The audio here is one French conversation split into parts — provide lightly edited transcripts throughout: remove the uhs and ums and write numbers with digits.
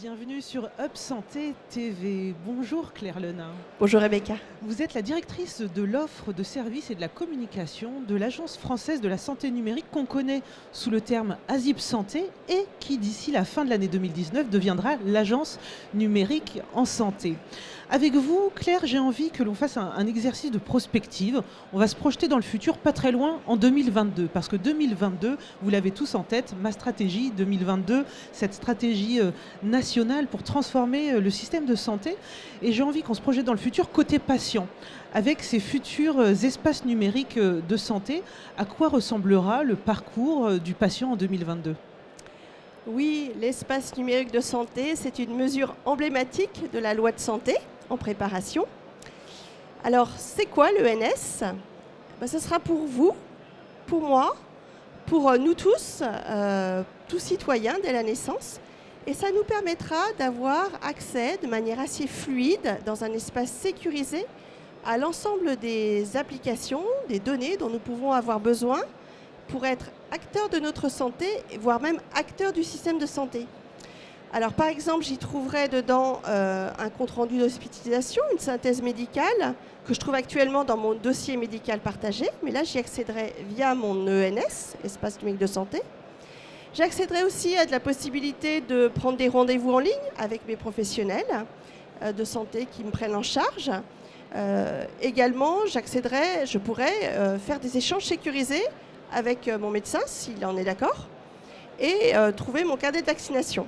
Bienvenue sur Up Santé TV. Bonjour Claire Lenain. Bonjour Rebecca. Vous êtes la directrice de l'offre de services et de la communication de l'Agence française de la santé numérique qu'on connaît sous le terme ASIP Santé et qui d'ici la fin de l'année 2019 deviendra l'Agence numérique en santé. Avec vous, Claire, j'ai envie que l'on fasse un exercice de prospective. On va se projeter dans le futur, pas très loin, en 2022. Parce que 2022, vous l'avez tous en tête, ma stratégie 2022, cette stratégie nationale pour transformer le système de santé. Et j'ai envie qu'on se projette dans le futur côté patient. Avec ces futurs espaces numériques de santé, à quoi ressemblera le parcours du patient en 2022 ? Oui, l'espace numérique de santé, c'est une mesure emblématique de la loi de santé en préparation. Alors, c'est quoi l'ENS ? Ce sera pour vous, pour moi, pour nous tous, tous citoyens dès la naissance. Et ça nous permettra d'avoir accès de manière assez fluide, dans un espace sécurisé, à l'ensemble des applications, des données dont nous pouvons avoir besoin pour être acteurs de notre santé, voire même acteurs du système de santé. Alors par exemple, j'y trouverai dedans un compte-rendu d'hospitalisation, une synthèse médicale, que je trouve actuellement dans mon dossier médical partagé, mais là j'y accéderai via mon ENS, espace numérique de santé. J'accéderai aussi à de la possibilité de prendre des rendez-vous en ligne avec mes professionnels de santé qui me prennent en charge. Également, je pourrais faire des échanges sécurisés avec mon médecin, s'il en est d'accord, et trouver mon carnet de vaccination.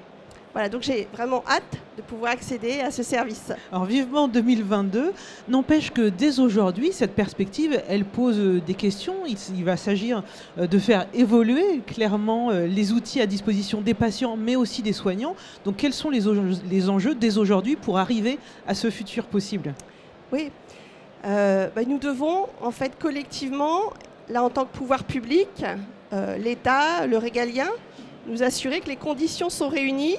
Voilà, donc j'ai vraiment hâte de pouvoir accéder à ce service. Alors vivement 2022, n'empêche que dès aujourd'hui, cette perspective, elle pose des questions. Il va s'agir de faire évoluer clairement les outils à disposition des patients, mais aussi des soignants. Donc quels sont les enjeux dès aujourd'hui pour arriver à ce futur possible ? Oui, nous devons en fait collectivement, là en tant que pouvoir public, l'État, le régalien, nous assurer que les conditions sont réunies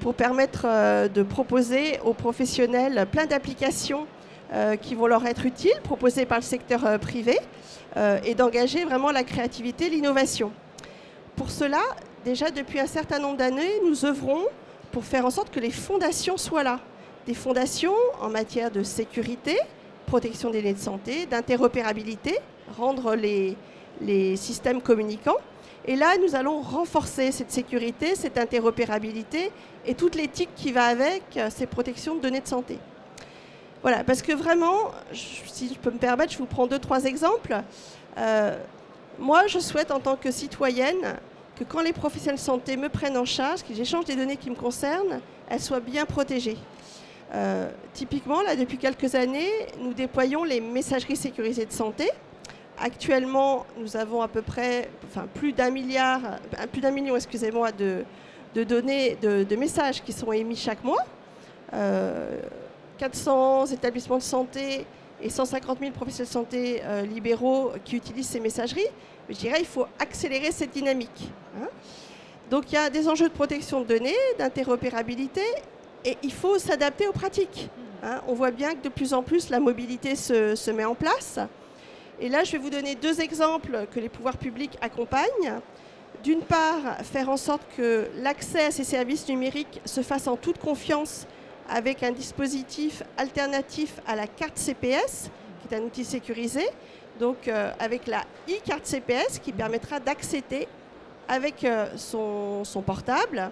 pour permettre de proposer aux professionnels plein d'applications qui vont leur être utiles, proposées par le secteur privé, et d'engager vraiment la créativité, l'innovation. Pour cela, déjà depuis un certain nombre d'années, nous œuvrons pour faire en sorte que les fondations soient là. Des fondations en matière de sécurité, protection des données de santé, d'interopérabilité, rendre les systèmes communicants. Et là, nous allons renforcer cette sécurité, cette interopérabilité et toute l'éthique qui va avec ces protections de données de santé. Voilà, parce que vraiment, si je peux me permettre, je vous prends 2-3 exemples. Moi, je souhaite en tant que citoyenne que quand les professionnels de santé me prennent en charge, qu'ils échangent des données qui me concernent, elles soient bien protégées. Typiquement, là, depuis quelques années, nous déployons les messageries sécurisées de santé. Actuellement, nous avons à peu près plus d'un million de données, de messages qui sont émis chaque mois. 400 établissements de santé et 150 000 professionnels de santé libéraux qui utilisent ces messageries. Mais je dirais qu'il faut accélérer cette dynamique. Donc il y a des enjeux de protection de données, d'interopérabilité, et il faut s'adapter aux pratiques. On voit bien que de plus en plus la mobilité se met en place. Et là, je vais vous donner 2 exemples que les pouvoirs publics accompagnent. D'une part, faire en sorte que l'accès à ces services numériques se fasse en toute confiance avec un dispositif alternatif à la carte CPS, qui est un outil sécurisé. Donc, avec la e-carte CPS, qui permettra d'accéder avec son portable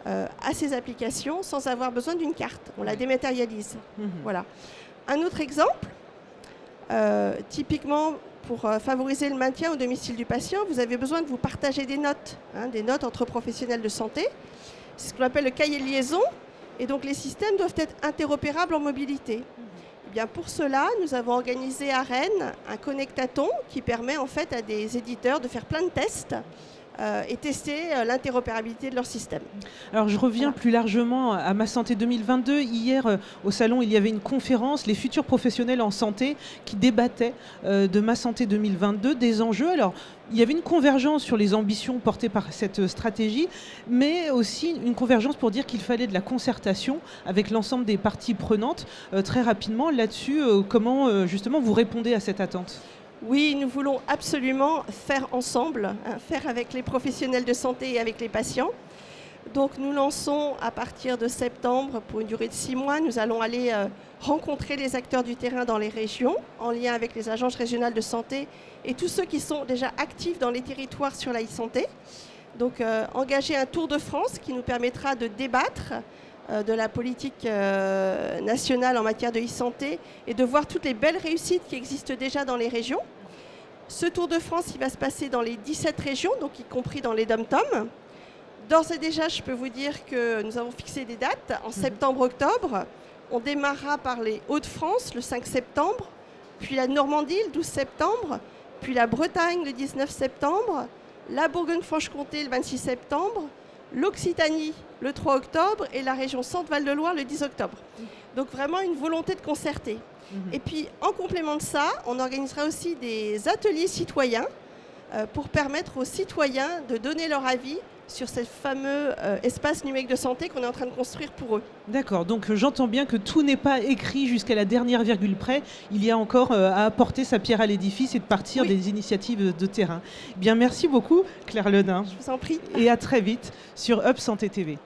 à ces applications sans avoir besoin d'une carte. On la dématérialise. Voilà. Un autre exemple. Typiquement, pour favoriser le maintien au domicile du patient, vous avez besoin de vous partager des notes entre professionnels de santé. C'est ce qu'on appelle le cahier de liaison. Et donc, les systèmes doivent être interopérables en mobilité. Et bien, pour cela, nous avons organisé à Rennes un connectaton qui permet en fait à des éditeurs de faire plein de tests et tester l'interopérabilité de leur système. Alors je reviens plus largement à Ma Santé 2022. Hier, au salon, il y avait une conférence, les futurs professionnels en santé qui débattaient de Ma Santé 2022, des enjeux. Alors, il y avait une convergence sur les ambitions portées par cette stratégie, mais aussi une convergence pour dire qu'il fallait de la concertation avec l'ensemble des parties prenantes. Très rapidement, là-dessus, comment justement vous répondez à cette attente ? Oui, nous voulons absolument faire ensemble, faire avec les professionnels de santé et avec les patients. Donc nous lançons à partir de septembre, pour une durée de 6 mois, nous allons aller rencontrer les acteurs du terrain dans les régions, en lien avec les agences régionales de santé et tous ceux qui sont déjà actifs dans les territoires sur la e-santé. Donc engager un tour de France qui nous permettra de débattre de la politique nationale en matière de e-santé et de voir toutes les belles réussites qui existent déjà dans les régions. Ce tour de France, il va se passer dans les 17 régions, donc y compris dans les DOM-TOM. D'ores et déjà, je peux vous dire que nous avons fixé des dates. En septembre-octobre, on démarrera par les Hauts-de-France le 5 septembre, puis la Normandie le 12 septembre, puis la Bretagne le 19 septembre, la Bourgogne-Franche-Comté le 26 septembre, l'Occitanie le 3 octobre et la région Centre-Val de Loire le 10 octobre. Donc vraiment une volonté de concerter. Et puis en complément de ça, on organisera aussi des ateliers citoyens pour permettre aux citoyens de donner leur avis sur ces fameux espaces numériques de santé qu'on est en train de construire pour eux. D'accord, donc j'entends bien que tout n'est pas écrit jusqu'à la dernière virgule près. Il y a encore à apporter sa pierre à l'édifice et de partir des initiatives de terrain. Bien, merci beaucoup Claire Ledin. Je vous en prie. Et à très vite sur Up Santé TV.